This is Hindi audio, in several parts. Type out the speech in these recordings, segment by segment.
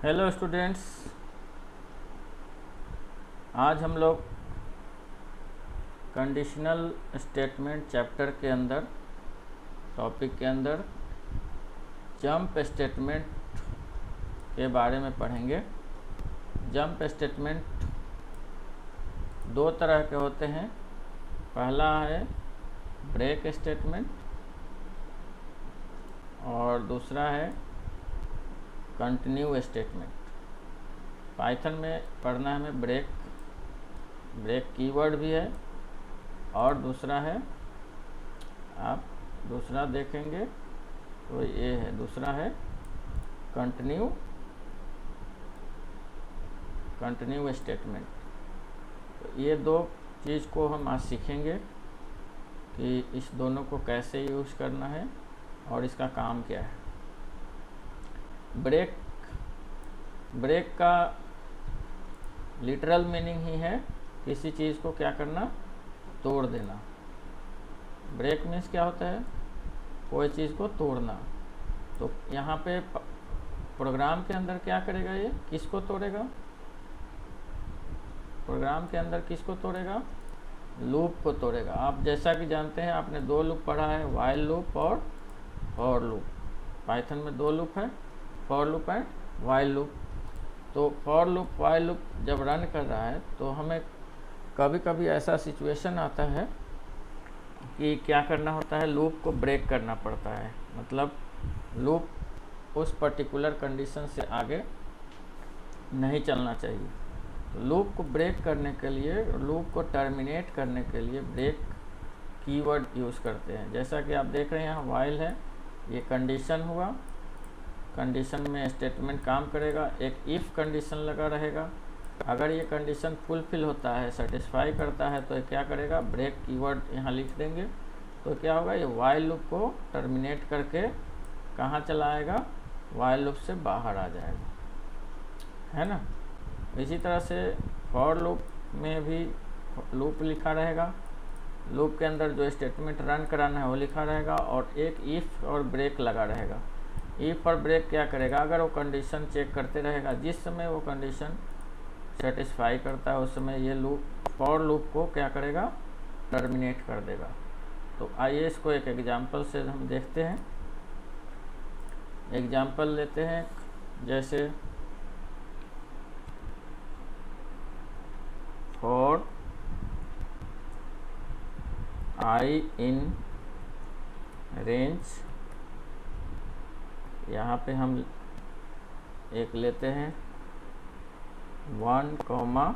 हेलो स्टूडेंट्स, आज हम लोग कंडीशनल स्टेटमेंट चैप्टर के अंदर टॉपिक के अंदर जंप स्टेटमेंट के बारे में पढ़ेंगे। जंप स्टेटमेंट दो तरह के होते हैं। पहला है ब्रेक स्टेटमेंट और दूसरा है कंटिन्यू स्टेटमेंट। पाइथन में पढ़ना है हमें ब्रेक कीवर्ड भी है और दूसरा है, आप दूसरा देखेंगे तो ये है, दूसरा है कंटिन्यू स्टेटमेंट। तो ये दो चीज़ को हम आज सीखेंगे कि इस दोनों को कैसे यूज़ करना है और इसका काम क्या है। ब्रेक का लिटरल मीनिंग ही है किसी चीज़ को क्या करना, तोड़ देना। ब्रेक मीन्स क्या होता है, कोई चीज़ को तोड़ना। तो यहाँ पे प्रोग्राम के अंदर क्या करेगा, ये किसको तोड़ेगा, प्रोग्राम के अंदर किसको तोड़ेगा, लूप को तोड़ेगा। आप जैसा कि जानते हैं, आपने दो लूप पढ़ा है, व्हाइल लूप और फॉर लूप। पाइथन में दो लूप है, for loop and while loop. तो फॉर लूप व्हाइल लूप जब रन कर रहा है तो हमें कभी कभी ऐसा सिचुएशन आता है कि क्या करना होता है, लूप को ब्रेक करना पड़ता है। मतलब लूप उस पर्टिकुलर कंडीशन से आगे नहीं चलना चाहिए। तो लूप को ब्रेक करने के लिए, लूप को टर्मिनेट करने के लिए ब्रेक कीवर्ड यूज़ करते हैं। जैसा कि आप देख रहे हैं यहाँ व्हाइल है, ये कंडीशन हुआ, कंडीशन में स्टेटमेंट काम करेगा। एक इफ़ कंडीशन लगा रहेगा, अगर ये कंडीशन फुलफिल होता है, सेटिस्फाई करता है, तो ये क्या करेगा, ब्रेक कीवर्ड यहाँ लिख देंगे। तो क्या होगा, ये व्हाइल लूप को टर्मिनेट करके कहाँ चला आएगा, व्हाइल लूप से बाहर आ जाएगा, है ना। इसी तरह से फॉर लूप में भी लूप लिखा रहेगा, लूप के अंदर जो स्टेटमेंट रन कराना है वो लिखा रहेगा और एक इफ़ और ब्रेक लगा रहेगा। इफ़ और ब्रेक क्या करेगा, अगर वो कंडीशन चेक करते रहेगा, जिस समय वो कंडीशन सेटिस्फाई करता है उस समय ये लूप, फॉर लूप को क्या करेगा, टर्मिनेट कर देगा। तो आइए इसको एक एग्जांपल से हम देखते हैं। एग्जांपल लेते हैं, जैसे फॉर आई इन रेंज, यहाँ पे हम एक लेते हैं 1, 100,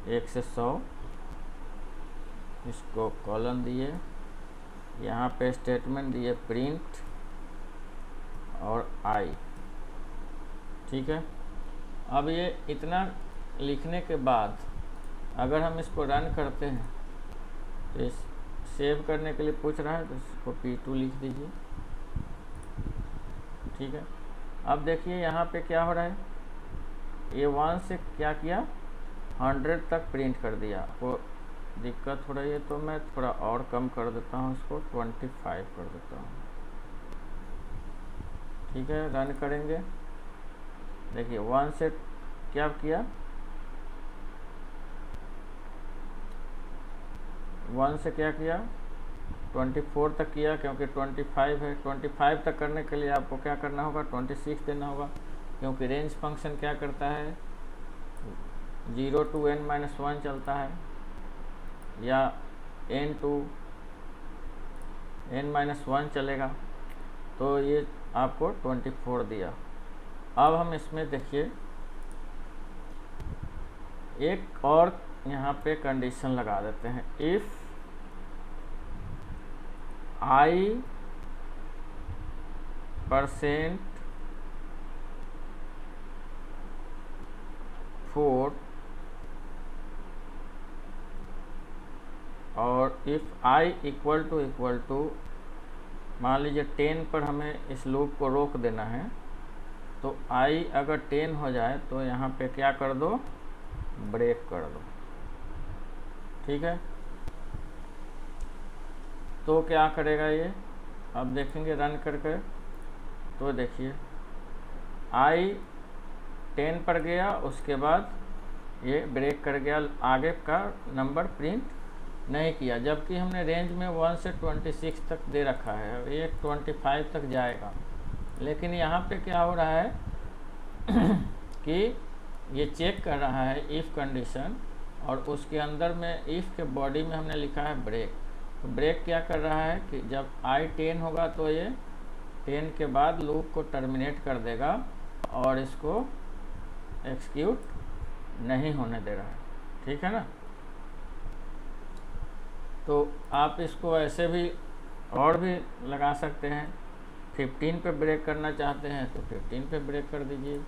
1 से 100, इसको कॉलन दिए, यहाँ पे स्टेटमेंट दिए प्रिंट और आई। ठीक है। अब ये इतना लिखने के बाद अगर हम इसको रन करते हैं तो इस सेव करने के लिए पूछ रहा है, तो इसको P2 लिख दीजिए। ठीक है। अब देखिए यहाँ पे क्या हो रहा है, ये 1 से क्या किया, 100 तक प्रिंट कर दिया। आपको दिक्कत हो रही है तो मैं थोड़ा और कम कर देता हूँ, इसको 25 कर देता हूँ। ठीक है, रन करेंगे। देखिए 1 से क्या किया, 1 से क्या किया, 24 तक किया, क्योंकि 25 है। 25 तक करने के लिए आपको क्या करना होगा, 26 देना होगा, क्योंकि रेंज फंक्शन क्या करता है, 0 to n-1 चलता है, या n to n-1 चलेगा। तो ये आपको 24 दिया। अब हम इसमें देखिए एक और यहाँ पे कंडीशन लगा देते हैं, इफ़ i % 4 और इफ़ i इक्वल टू मान लीजिए 10 पर हमें इस लूप को रोक देना है, तो i अगर 10 हो जाए तो यहाँ पे क्या कर दो, ब्रेक कर दो। ठीक है। तो क्या करेगा ये, अब देखेंगे रन करके, तो देखिए आई 10 पर गया, उसके बाद ये ब्रेक कर गया, आगे का नंबर प्रिंट नहीं किया, जबकि हमने रेंज में 1 से 26 तक दे रखा है, ये 25 तक जाएगा। लेकिन यहाँ पे क्या हो रहा है कि ये चेक कर रहा है इफ़ कंडीशन, और उसके अंदर में इफ़ के बॉडी में हमने लिखा है ब्रेक। तो ब्रेक क्या कर रहा है कि जब आई 10 होगा तो ये 10 के बाद लूप को टर्मिनेट कर देगा और इसको एक्सिक्यूट नहीं होने दे रहा है। ठीक है ना। तो आप इसको ऐसे भी और भी लगा सकते हैं। 15 पे ब्रेक करना चाहते हैं तो 15 पे ब्रेक कर दीजिए।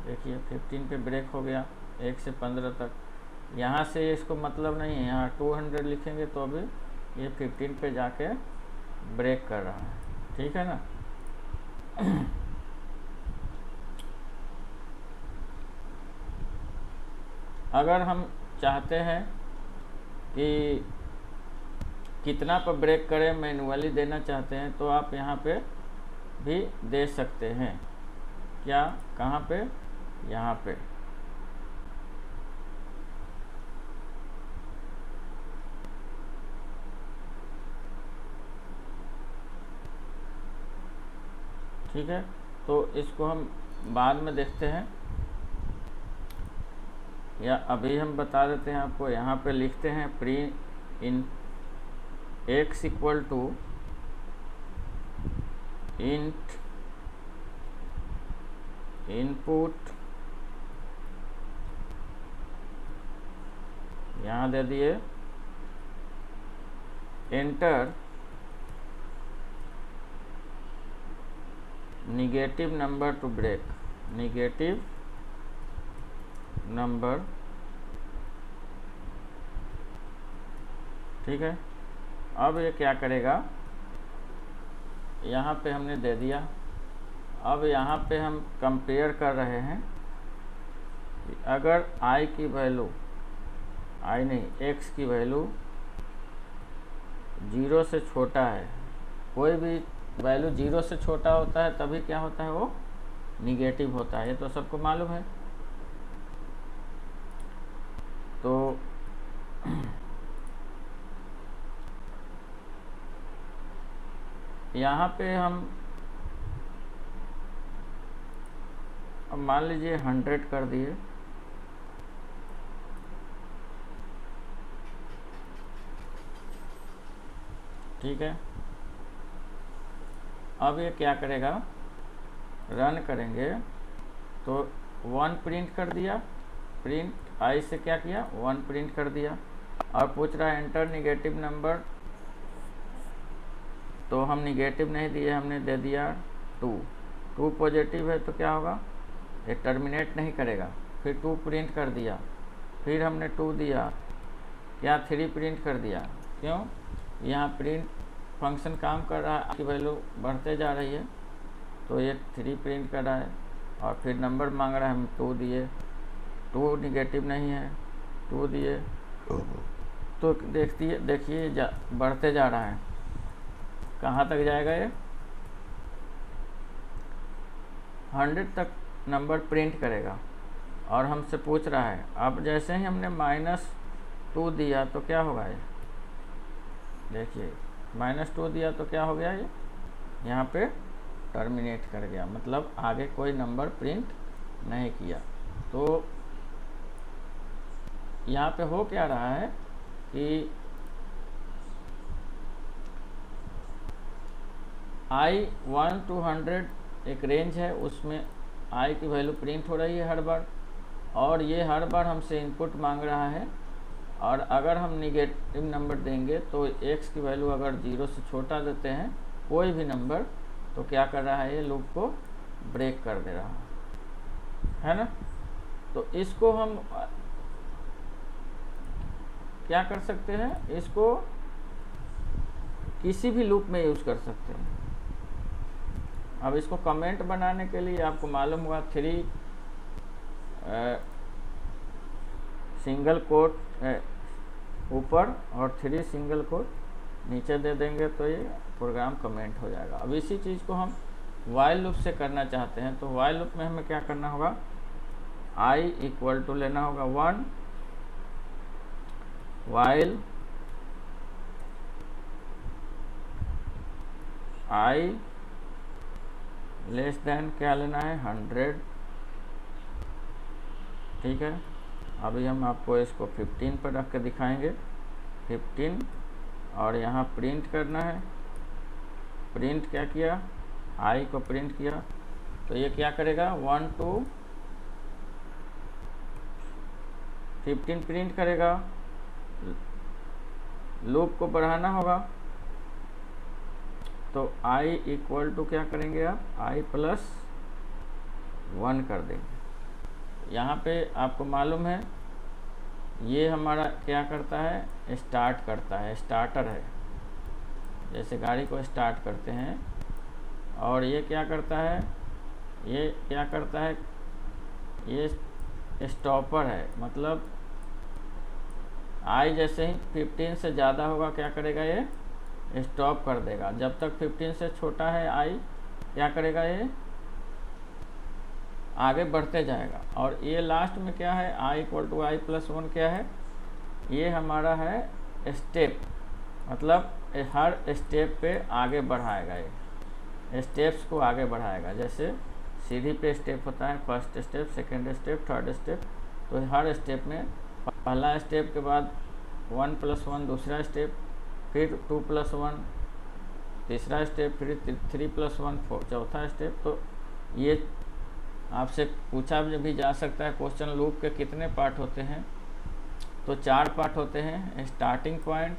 देखिए 15 पे ब्रेक हो गया 1 से 15 तक। यहाँ से इसको मतलब नहीं है, यहाँ 200 लिखेंगे तो अभी ये 15 पे जाके ब्रेक कर रहा है। ठीक है ना। अगर हम चाहते हैं कि कितना पर ब्रेक करें, मैनुअली देना चाहते हैं, तो आप यहाँ पे भी दे सकते हैं। क्या, कहाँ पे, यहाँ पे। ठीक है, तो इसको हम बाद में देखते हैं, या अभी हम बता देते हैं आपको। यहाँ पे लिखते हैं print in x equal to int input, यहाँ दे दिए enter negative number to break, negative number. ठीक है, अब ये क्या करेगा, यहाँ पे हमने दे दिया। अब यहाँ पे हम कंपेयर कर रहे हैं कि अगर i की वैल्यू, i नहीं x की वैल्यू 0 से छोटा है, कोई भी वैल्यू 0 से छोटा होता है तभी क्या होता है, वो निगेटिव होता है। ये तो सबको मालूम है। तो यहाँ पे हम अब मान लीजिए 100 कर दिए। ठीक है, अब ये क्या करेगा, रन करेंगे तो 1 प्रिंट कर दिया, प्रिंट आई से क्या किया, 1 प्रिंट कर दिया। और पूछ रहा है एंटर निगेटिव नंबर, तो हम निगेटिव नहीं दिए, हमने दे दिया 2 पॉजिटिव है तो क्या होगा, ये टर्मिनेट नहीं करेगा। फिर 2 प्रिंट कर दिया, फिर हमने 2 दिया, क्या 3 प्रिंट कर दिया। क्यों, यहाँ प्रिंट फंक्शन काम कर रहा है, आपकी वैल्यू बढ़ते जा रही है, तो ये 3 प्रिंट कर रहा है। और फिर नंबर मांग रहा है, हम 2 दिए, 2 निगेटिव नहीं है, 2 दिए, तो देखिए बढ़ते जा रहा है। कहाँ तक जाएगा ये, 100 तक नंबर प्रिंट करेगा। और हमसे पूछ रहा है, अब जैसे ही हमने -2 दिया तो क्या होगा, ये देखिए -2 दिया तो क्या हो गया, ये यहाँ पे टर्मिनेट कर गया, मतलब आगे कोई नंबर प्रिंट नहीं किया। तो यहाँ पे हो क्या रहा है कि i 1 to 100 एक रेंज है, उसमें i की वैल्यू प्रिंट हो रही है हर बार, और ये हर बार हमसे इनपुट मांग रहा है। और अगर हम निगेटिव नंबर देंगे तो x की वैल्यू अगर 0 से छोटा देते हैं कोई भी नंबर, तो क्या कर रहा है, ये लूप को ब्रेक कर दे रहा है ना। तो इसको हम क्या कर सकते हैं, इसको किसी भी लूप में यूज़ कर सकते हैं। अब इसको कमेंट बनाने के लिए आपको मालूम हुआ 3 सिंगल कोट ऊपर और 3 सिंगल कोट नीचे दे देंगे तो ये प्रोग्राम कमेंट हो जाएगा। अब इसी चीज़ को हम वाइल लूप से करना चाहते हैं तो वाइल लूप में हमें क्या करना होगा, i इक्वल टू लेना होगा 1, वाइल i लेस देन क्या लेना है 100। ठीक है, अभी हम आपको इसको 15 पर रख के दिखाएंगे, 15, और यहाँ प्रिंट करना है। प्रिंट क्या किया, i को प्रिंट किया तो ये क्या करेगा 1 to 15 प्रिंट करेगा। लूप को बढ़ाना होगा तो i इक्वल टू क्या करेंगे आप, i प्लस 1 कर देंगे। यहाँ पे आपको मालूम है ये हमारा क्या करता है, स्टार्ट करता है, स्टार्टर है, जैसे गाड़ी को स्टार्ट करते हैं। और ये क्या करता है, ये क्या करता है, ये स्टॉपर है, मतलब i जैसे ही 15 से ज़्यादा होगा क्या करेगा, ये स्टॉप कर देगा। जब तक 15 से छोटा है i क्या करेगा, ये आगे बढ़ते जाएगा। और ये लास्ट में क्या है, i equal to i plus 1 क्या है, ये हमारा है स्टेप, मतलब हर स्टेप पे आगे बढ़ाएगा, ये स्टेप्स को आगे बढ़ाएगा। जैसे सीढ़ी पे स्टेप होता है, first step, second step, third step, तो हर स्टेप में पहला स्टेप के बाद 1 प्लस 1 दूसरा स्टेप, फिर 2 प्लस 1 तीसरा स्टेप, फिर 3 प्लस 1 चौथा स्टेप। तो ये आपसे पूछा भी जा सकता है क्वेश्चन, लूप के कितने पार्ट होते हैं, तो 4 पार्ट होते हैं, स्टार्टिंग पॉइंट,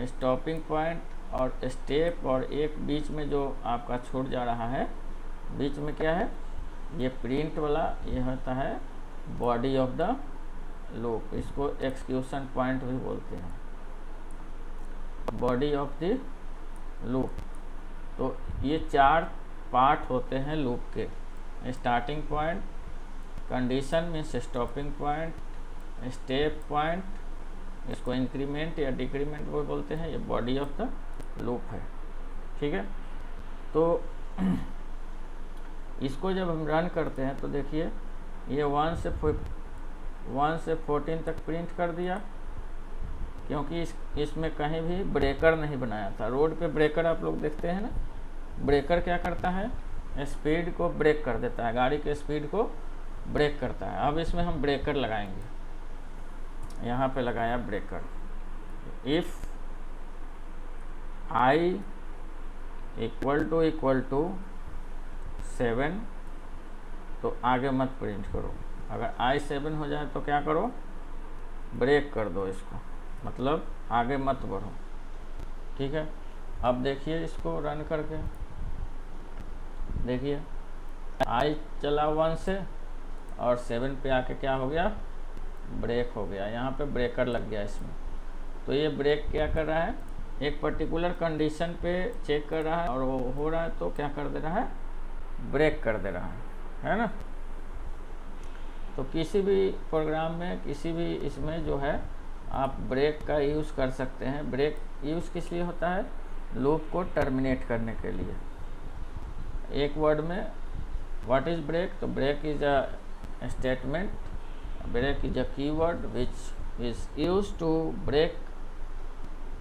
स्टॉपिंग पॉइंट और स्टेप, और एक बीच में जो आपका छूट जा रहा है, बीच में क्या है, ये प्रिंट वाला, ये होता है बॉडी ऑफ द लूप, इसको एक्सक्यूशन पॉइंट भी बोलते हैं, बॉडी ऑफ द लूप। तो ये 4 पार्ट होते हैं लूप के, starting point, condition means stopping point, step point, इसको इंक्रीमेंट या डिक्रीमेंट वो बोलते हैं, ये बॉडी ऑफ द लूप है। ठीक है, तो इसको जब हम रन करते हैं तो देखिए ये 1 से 14 तक प्रिंट कर दिया, क्योंकि इसमें कहीं भी ब्रेकर नहीं बनाया था। रोड पे ब्रेकर आप लोग देखते हैं ना, ब्रेकर क्या करता है, स्पीड को ब्रेक कर देता है, गाड़ी के स्पीड को ब्रेक करता है। अब इसमें हम ब्रेकर लगाएंगे, यहाँ पे लगाया breaker, if i equal to 7 तो आगे मत प्रिंट करो। अगर i 7 हो जाए तो क्या करो, ब्रेक कर दो इसको, मतलब आगे मत बढ़ो। ठीक है, अब देखिए इसको रन करके देखिए, i चला 1 से और 7 पे आके क्या हो गया, ब्रेक हो गया, यहाँ पे ब्रेकर लग गया इसमें। तो ये ब्रेक क्या कर रहा है, एक पर्टिकुलर कंडीशन पे चेक कर रहा है, और वो हो रहा है तो क्या कर दे रहा है, ब्रेक कर दे रहा है ना। तो किसी भी प्रोग्राम में, किसी भी इसमें जो है आप ब्रेक का यूज़ कर सकते हैं। ब्रेक यूज़ किस लिए होता है, लूप को टर्मिनेट करने के लिए। एक वर्ड में व्हाट इज़ ब्रेक, तो break is a statement, break is a keyword which is used to break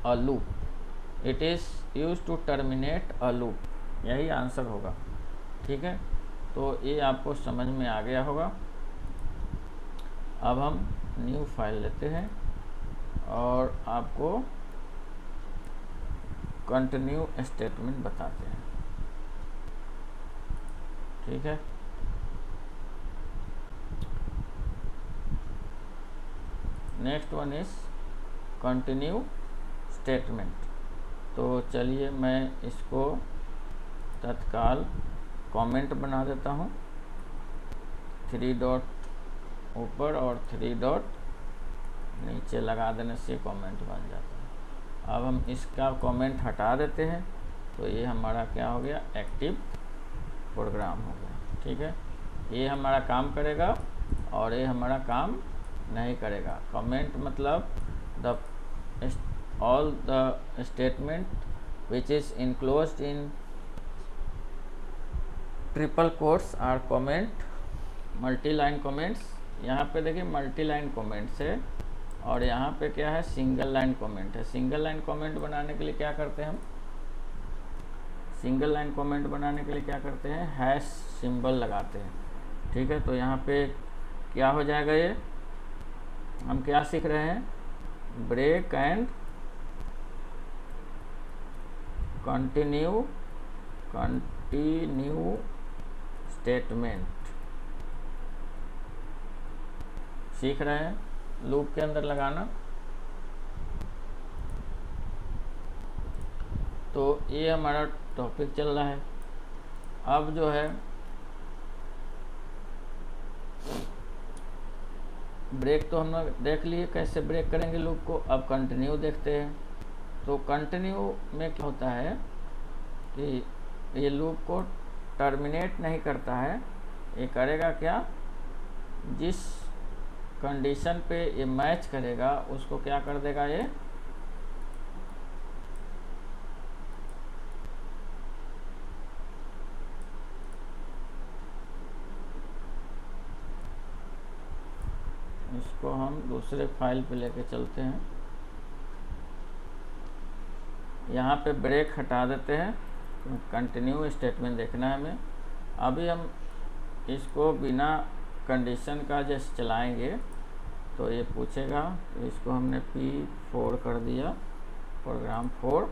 a loop, it is used to terminate a loop, यही आंसर होगा। ठीक है, तो ये आपको समझ में आ गया होगा। अब हम न्यू फाइल लेते हैं और आपको कंटिन्यू स्टेटमेंट बताते हैं। ठीक है, next one is continue statement. तो चलिए मैं इसको तत्काल कमेंट बना देता हूँ, 3 डॉट ऊपर और 3 डॉट नीचे लगा देने से कमेंट बन जाता है। अब हम इसका कमेंट हटा देते हैं तो ये हमारा क्या हो गया, एक्टिव प्रोग्राम हो गया। ठीक है, ये हमारा काम करेगा और ये हमारा काम नहीं करेगा। कमेंट मतलब the all the statement which is enclosed in triple quotes are comment, multi line comments. यहाँ पे देखिए मल्टी लाइन कमेंट्स है और यहाँ पे क्या है, सिंगल लाइन कमेंट है। सिंगल लाइन कमेंट बनाने के लिए क्या करते हैं हम, सिंगल लाइन कमेंट बनाने के लिए क्या करते हैं, हैश सिंबल लगाते हैं। ठीक है, तो यहाँ पे क्या हो जाएगा, ये हम क्या सीख रहे हैं, ब्रेक एंड कंटिन्यू स्टेटमेंट सीख रहे हैं, लूप के अंदर लगाना। तो ये हमारा टॉपिक चल रहा है। अब जो है ब्रेक तो हम लोग देख लिए कैसे ब्रेक करेंगे लूप को। अब कंटिन्यू देखते हैं। तो कंटिन्यू में क्या होता है कि ये लूप को टर्मिनेट नहीं करता है, ये करेगा क्या, जिस कंडीशन पे ये मैच करेगा उसको क्या कर देगा, ये इसको हम दूसरे फाइल पे लेके चलते हैं। यहाँ पे ब्रेक हटा देते हैं, कंटिन्यू स्टेटमेंट देखना है हमें। अभी हम इसको बिना कंडीशन का जैसे चलाएंगे तो ये पूछेगा, तो इसको हमने P4 कर दिया, प्रोग्राम 4।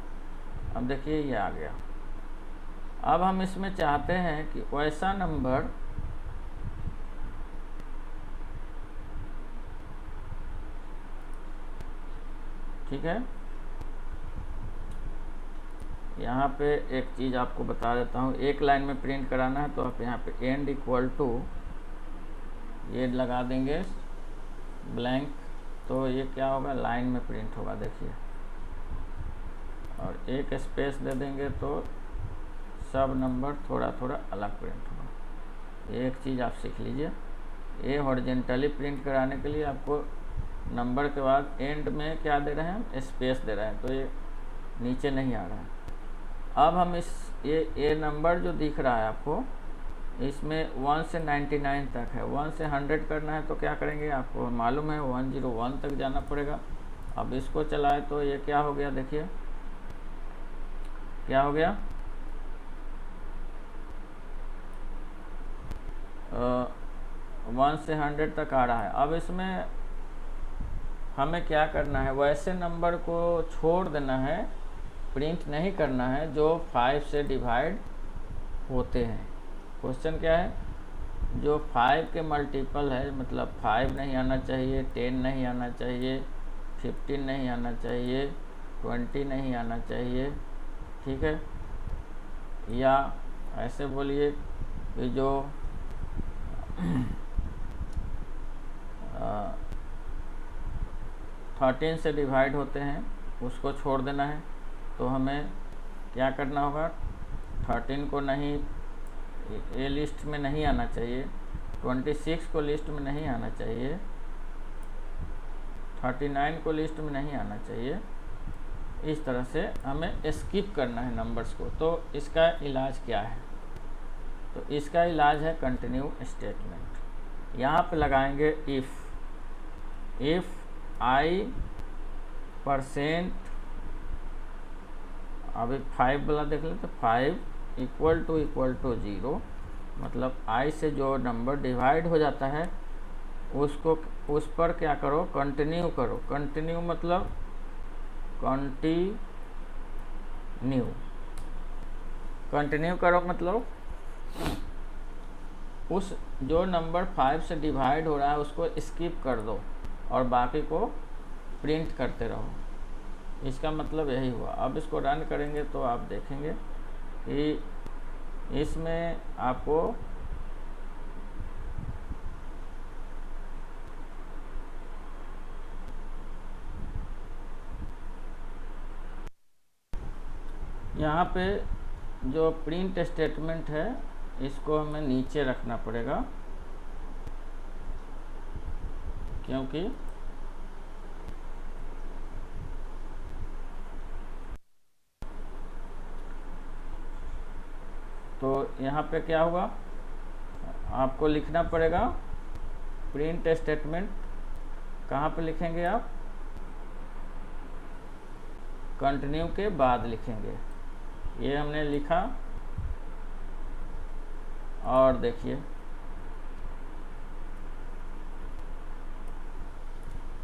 अब देखिए ये आ गया। अब हम इसमें चाहते हैं कि वैसा नंबर ठीक है। यहाँ पे एक चीज़ आपको बता देता हूँ, एक लाइन में प्रिंट कराना है तो आप यहाँ पे एंड इक्वल टू ये लगा देंगे ब्लैंक, तो ये क्या होगा, लाइन में प्रिंट होगा देखिए। और एक स्पेस दे देंगे तो सब नंबर थोड़ा थोड़ा अलग प्रिंट होगा। एक चीज़ आप सीख लीजिए, ये हॉरिजेंटली प्रिंट कराने के लिए आपको नंबर के बाद एंड में क्या दे रहे हैं, स्पेस दे रहे हैं, तो ये नीचे नहीं आ रहा है। अब हम इस ये नंबर जो दिख रहा है आपको, इसमें 1 से 99 तक है। 1 से 100 करना है तो क्या करेंगे, आपको मालूम है 101 तक जाना पड़ेगा। अब इसको चलाए तो ये क्या हो गया, देखिए क्या हो गया, 1 से 100 तक आ रहा है। अब इसमें हमें क्या करना है, वैसे नंबर को छोड़ देना है, प्रिंट नहीं करना है जो 5 से डिवाइड होते हैं। क्वेश्चन क्या है, जो 5 के मल्टीपल है, मतलब 5 नहीं आना चाहिए, 10 नहीं आना चाहिए, 15 नहीं आना चाहिए, 20 नहीं आना चाहिए, ठीक है। या ऐसे बोलिए कि जो 13 से डिवाइड होते हैं उसको छोड़ देना है। तो हमें क्या करना होगा, 13 को नहीं, ये लिस्ट में नहीं आना चाहिए, 26 को लिस्ट में नहीं आना चाहिए, 39 को लिस्ट में नहीं आना चाहिए। इस तरह से हमें स्किप करना है नंबर्स को। तो इसका इलाज क्या है, तो इसका इलाज है कंटिन्यू स्टेटमेंट। यहाँ पे लगाएंगे इफ़ i %, अभी 5 वाला देख लेते, 5 इक्वल टू 0, मतलब i से जो नंबर डिवाइड हो जाता है उसको, उस पर क्या करो, कंटिन्यू करो। कंटिन्यू मतलब कंटिन्यू करो, मतलब उस जो नंबर 5 से डिवाइड हो रहा है उसको स्किप कर दो और बाकी को प्रिंट करते रहो। इसका मतलब यही हुआ। अब इसको रन करेंगे तो आप देखेंगे कि इसमें आपको यहाँ पे जो प्रिंट स्टेटमेंट है इसको हमें नीचे रखना पड़ेगा, क्योंकि तो यहाँ पे क्या हुआ, आपको लिखना पड़ेगा प्रिंट स्टेटमेंट। कहाँ पे लिखेंगे आप, कंटिन्यू के बाद लिखेंगे। ये हमने लिखा और देखिए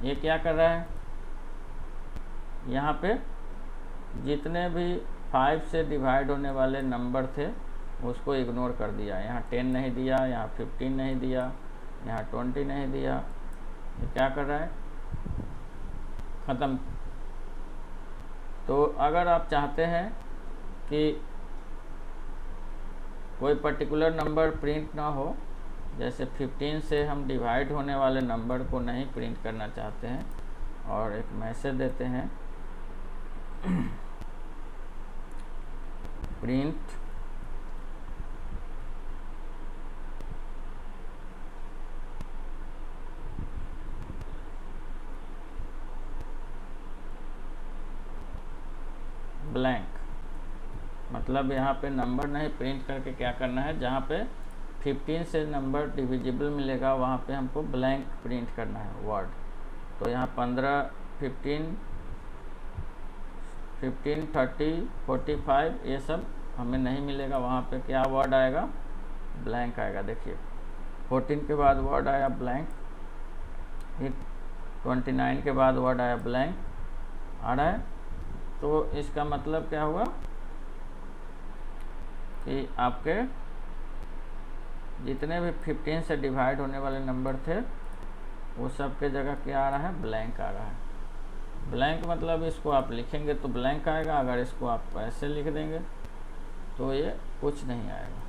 ये क्या कर रहा है, यहाँ पे जितने भी 5 से डिवाइड होने वाले नंबर थे उसको इग्नोर कर दिया। यहाँ 10 नहीं दिया, यहाँ 15 नहीं दिया, यहाँ 20 नहीं दिया। ये क्या कर रहा है, ख़त्म। तो अगर आप चाहते हैं कि कोई पर्टिकुलर नंबर प्रिंट ना हो, जैसे 15 से हम डिवाइड होने वाले नंबर को नहीं प्रिंट करना चाहते हैं, और एक मैसेज देते हैं प्रिंट ब्लैंक, मतलब यहाँ पे नंबर नहीं प्रिंट करके क्या करना है, जहाँ पे 15 से नंबर डिविजिबल मिलेगा वहाँ पे हमको ब्लैंक प्रिंट करना है वर्ड। तो यहाँ 15, 15, 30, 45 ये सब हमें नहीं मिलेगा, वहाँ पे क्या वर्ड आएगा, ब्लैंक आएगा। देखिए 14 के बाद वर्ड आया ब्लैंक, फिर 29 के बाद वर्ड आया ब्लैंक आ रहा है। तो इसका मतलब क्या हुआ कि आपके जितने भी 15 से डिवाइड होने वाले नंबर थे वो सब के जगह क्या आ रहा है, ब्लैंक आ रहा है। ब्लैंक मतलब इसको आप लिखेंगे तो ब्लैंक आएगा, अगर इसको आप ऐसे लिख देंगे तो ये कुछ नहीं आएगा।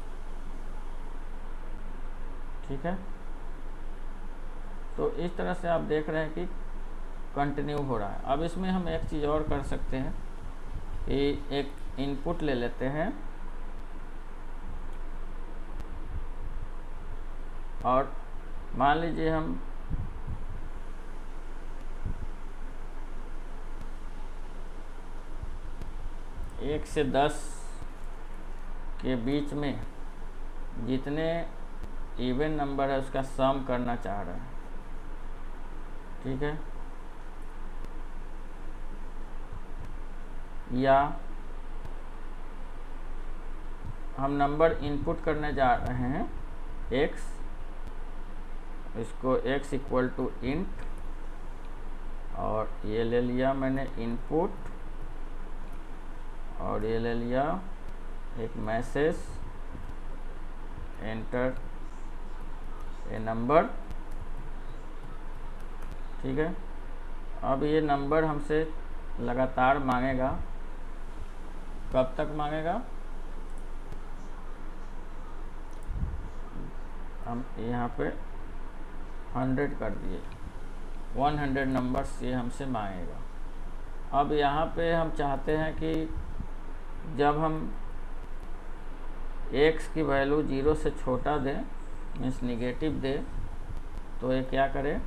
ठीक है, तो इस तरह से आप देख रहे हैं कि कंटिन्यू हो रहा है। अब इसमें हम एक चीज़ और कर सकते हैं कि एक इनपुट ले लेते हैं और मान लीजिए हम एक से 10 के बीच में जितने इवन नंबर है उसका सम करना चाह रहे हैं। ठीक है, या हम नंबर इनपुट करने जा रहे हैं x, इसको x इक्वल टू इंट, और ये ले लिया मैंने इनपुट, और ये ले लिया एक मैसेज एंटर ए नंबर। ठीक है, अब ये नंबर हमसे लगातार मांगेगा। कब तक मांगेगा, हम यहाँ पे 100 कर दिए, 100 नंबर्स ये हमसे मांगेगा। अब यहाँ पे हम चाहते हैं कि जब हम x की वैल्यू 0 से छोटा दें, मीन्स निगेटिव दे, तो ये क्या करे,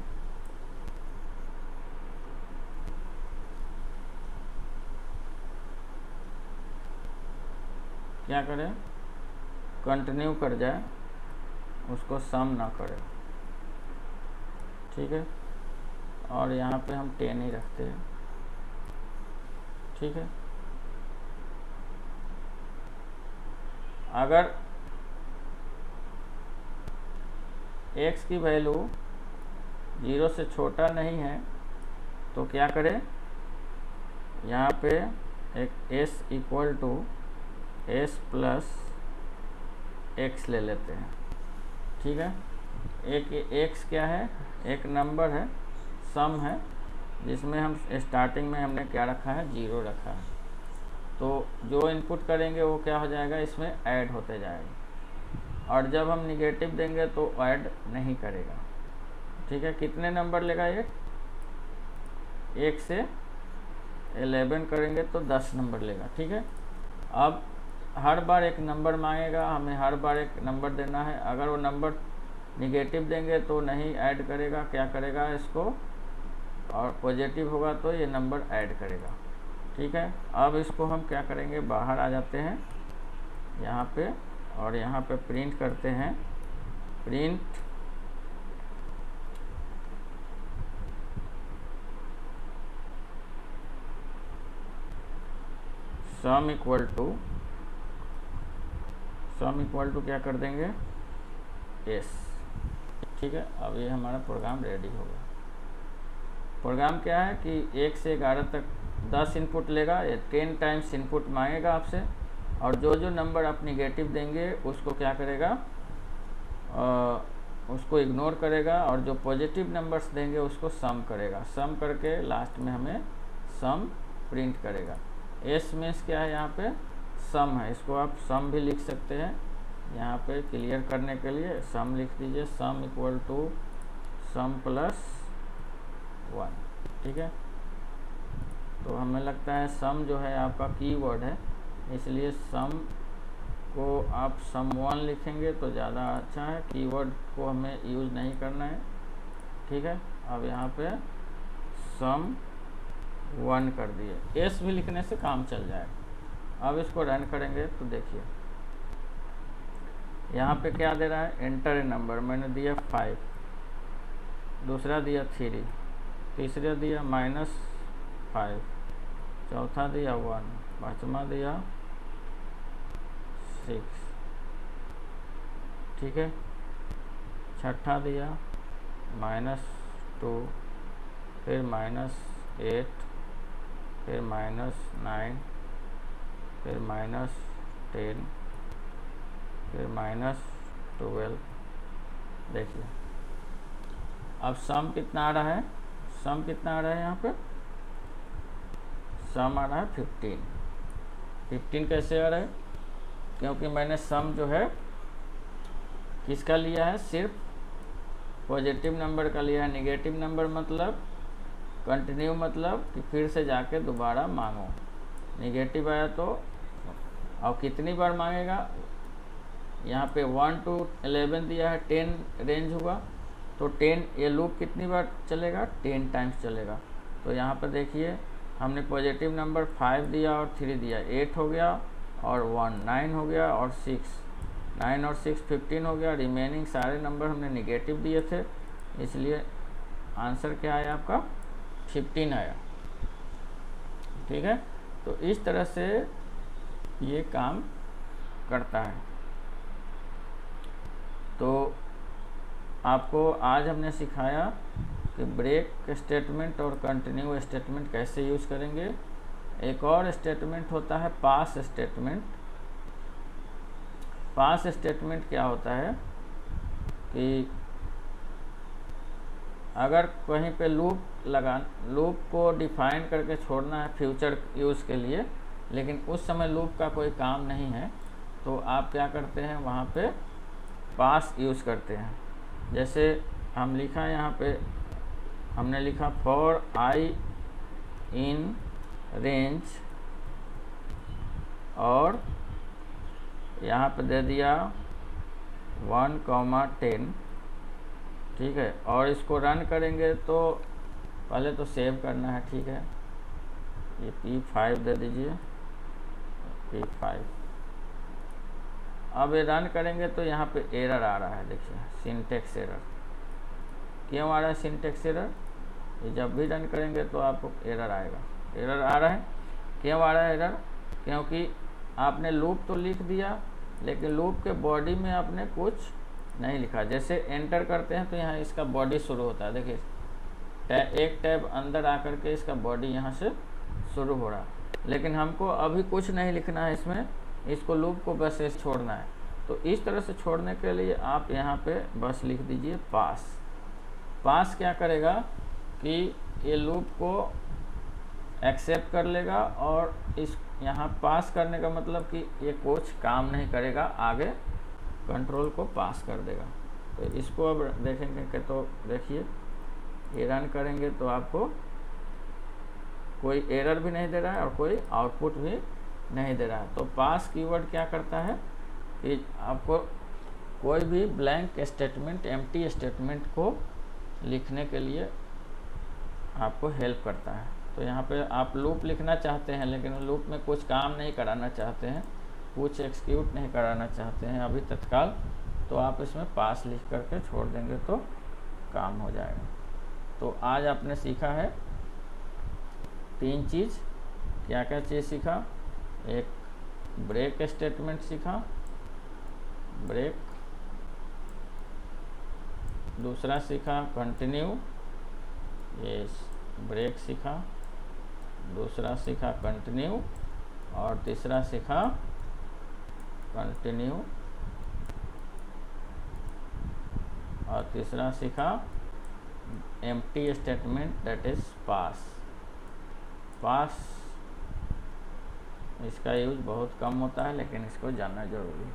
क्या करे, कंटिन्यू कर जाए, उसको सम ना करे। ठीक है, और यहाँ पे हम 10 ही रखते हैं। ठीक है, अगर x की वैल्यू 0 से छोटा नहीं है तो क्या करें, यहाँ पे एक s equal to s plus x ले लेते हैं। ठीक है, एक x क्या है, एक नंबर है, सम है, जिसमें हम स्टार्टिंग में हमने क्या रखा है, 0 रखा है। तो जो इनपुट करेंगे वो क्या हो जाएगा, इसमें ऐड होते जाएगा, और जब हम निगेटिव देंगे तो ऐड नहीं करेगा। ठीक है, कितने नंबर लेगा ये, 1 से 11 करेंगे तो 10 नंबर लेगा। ठीक है, अब हर बार एक नंबर मांगेगा, हमें हर बार एक नंबर देना है। अगर वो नंबर निगेटिव देंगे तो नहीं ऐड करेगा, क्या करेगा इसको, और पॉजिटिव होगा तो ये नंबर ऐड करेगा। ठीक है, अब इसको हम क्या करेंगे, बाहर आ जाते हैं, यहाँ पे और यहाँ पे प्रिंट करते हैं, प्रिंट सम इक्वल टू क्या कर देंगे, एस। ठीक है, अब ये हमारा प्रोग्राम रेडी हो गया। प्रोग्राम क्या है कि 1 से 11 तक 10 इनपुट लेगा, ये 10 टाइम्स इनपुट मांगेगा आपसे, और जो जो नंबर आप निगेटिव देंगे उसको क्या करेगा, उसको इग्नोर करेगा, और जो पॉजिटिव नंबर्स देंगे उसको सम करेगा। सम करके लास्ट में हमें सम प्रिंट करेगा। एस मीन्स क्या है, यहाँ पे सम है, इसको आप सम भी लिख सकते हैं। यहाँ पे क्लियर करने के लिए सम लिख दीजिए, sum equal to sum plus 1। ठीक है, तो हमें लगता है सम जो है आपका कीवर्ड है, इसलिए सम को आप सम 1 लिखेंगे तो ज़्यादा अच्छा है, कीवर्ड को हमें यूज़ नहीं करना है। ठीक है, अब यहाँ पे सम 1 कर दिए, एस भी लिखने से काम चल जाएगा। अब इसको रन करेंगे तो देखिए यहाँ पे क्या दे रहा है, एंटर ए नंबर, मैंने दिया 5, दूसरा दिया 3, तीसरा दिया -5, चौथा दिया 1, पाँचवा दिया 6। ठीक है, छठा दिया -2, फिर -8, फिर -9, फिर -10, फिर -12। देखिए अब सम कितना आ रहा है, सम कितना आ रहा है, यहाँ पे सम आ रहा है 15। 15 कैसे आ रहा है, क्योंकि मैंने सम जो है किसका लिया है, सिर्फ पॉजिटिव नंबर का लिया है। निगेटिव नंबर मतलब कंटिन्यू, मतलब कि फिर से जाके दोबारा मांगो। निगेटिव आया तो और कितनी बार मांगेगा, यहाँ पे 1 to 11 दिया है, 10 रेंज हुआ तो 10, ये लूप कितनी बार चलेगा, 10 टाइम्स चलेगा। तो यहाँ पर देखिए हमने पॉजिटिव नंबर 5 दिया और 3 दिया, 8 हो गया, और 1 9 हो गया, और 6 9 और 6 15 हो गया। रिमेनिंग सारे नंबर हमने निगेटिव दिए थे, इसलिए आंसर क्या आया आपका 15 आया। ठीक है, तो इस तरह से ये काम करता है। तो आपको आज हमने सिखाया कि ब्रेक स्टेटमेंट और कंटिन्यू स्टेटमेंट कैसे यूज़ करेंगे। एक और स्टेटमेंट होता है पास स्टेटमेंट। पास स्टेटमेंट क्या होता है कि अगर कहीं पे लूप को डिफाइन करके छोड़ना है फ्यूचर यूज़ के लिए, लेकिन उस समय लूप का कोई काम नहीं है, तो आप क्या करते हैं, वहाँ पे पास यूज़ करते हैं। जैसे हम लिखा है यहाँ पे, हमने लिखा फॉर आई इन रेंज, और यहाँ पे दे दिया 1,10। ठीक है, और इसको रन करेंगे तो पहले तो सेव करना है। ठीक है, ये P5 दे दीजिए, P5। अब ये रन करेंगे तो यहाँ पे एरर आ रहा है, देखिए सिंटेक्स एरर। क्यों आ रहा है सिंटेक्स एरर, ये जब भी रन करेंगे तो आपको एरर आएगा। एरर आ रहा है, क्यों आ रहा है एरर, क्योंकि आपने लूप तो लिख दिया, लेकिन लूप के बॉडी में आपने कुछ नहीं लिखा। जैसे एंटर करते हैं तो यहाँ इसका बॉडी शुरू होता है, देखिए एक टैब अंदर आकर के इसका बॉडी यहाँ से शुरू हो रहा है, लेकिन हमको अभी कुछ नहीं लिखना है इसमें, इसको लूप को बस ऐसे छोड़ना है। तो इस तरह से छोड़ने के लिए आप यहाँ पे बस लिख दीजिए पास। पास क्या करेगा कि ये लूप को एक्सेप्ट कर लेगा, और इस यहाँ पास करने का मतलब कि ये कुछ काम नहीं करेगा, आगे कंट्रोल को पास कर देगा। तो इसको अब देखेंगे कि, तो देखिए ये रन करेंगे तो आपको कोई एरर भी नहीं दे रहा है और कोई आउटपुट भी नहीं दे रहा है। तो पास कीवर्ड क्या करता है कि आपको कोई भी ब्लैंक स्टेटमेंट, एम्प्टी स्टेटमेंट को लिखने के लिए आपको हेल्प करता है। तो यहाँ पे आप लूप लिखना चाहते हैं, लेकिन लूप में कुछ काम नहीं कराना चाहते हैं, कुछ एक्सिक्यूट नहीं कराना चाहते हैं अभी तत्काल, तो आप इसमें पास लिख करके छोड़ देंगे तो काम हो जाएगा। तो आज आपने सीखा है 3 चीज़। क्या क्या चीज़ सीखा? एक ब्रेक स्टेटमेंट सीखा, ब्रेक। दूसरा सीखा कंटिन्यू, ये ब्रेक सीखा। दूसरा सीखा कंटिन्यू, और तीसरा सीखा कंटिन्यू, और तीसरा सीखा empty statement, that is pass. Pass इसका यूज बहुत कम होता है, लेकिन इसको जानना जरूरी है।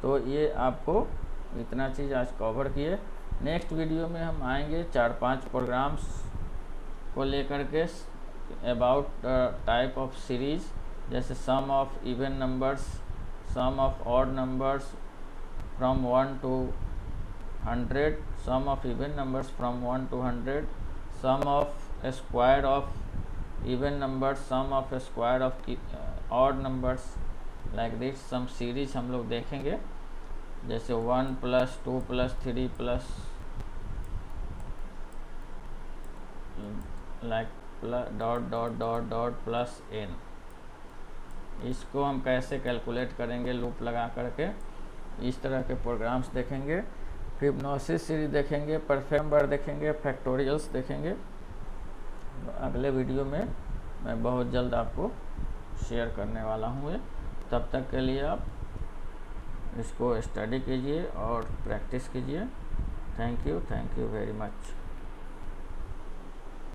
तो ये आपको इतना चीज़ आज कवर किए। नेक्स्ट वीडियो में हम आएंगे 4-5 प्रोग्राम्स को लेकर के अबाउट टाइप ऑफ सीरीज, जैसे sum of even numbers, sum of odd numbers from 1 to 100, sum of even numbers from 1 to 100, sum of a square of even numbers, sum of a square of odd numbers, like this some series हम लोग देखेंगे, जैसे 1 + 2 + 3 plus like dot dot dot dot plus n। इसको हम कैसे कैलकुलेट करेंगे लूप लगा करके, इस तरह के प्रोग्राम्स देखेंगे। फिबोनाची सीरीज देखेंगे, परफेक्ट नंबर देखेंगे, फैक्टोरियल्स देखेंगे। अगले वीडियो में मैं बहुत जल्द आपको शेयर करने वाला हूँ। तब तक के लिए आप इसको स्टडी कीजिए और प्रैक्टिस कीजिए। Thank you very much.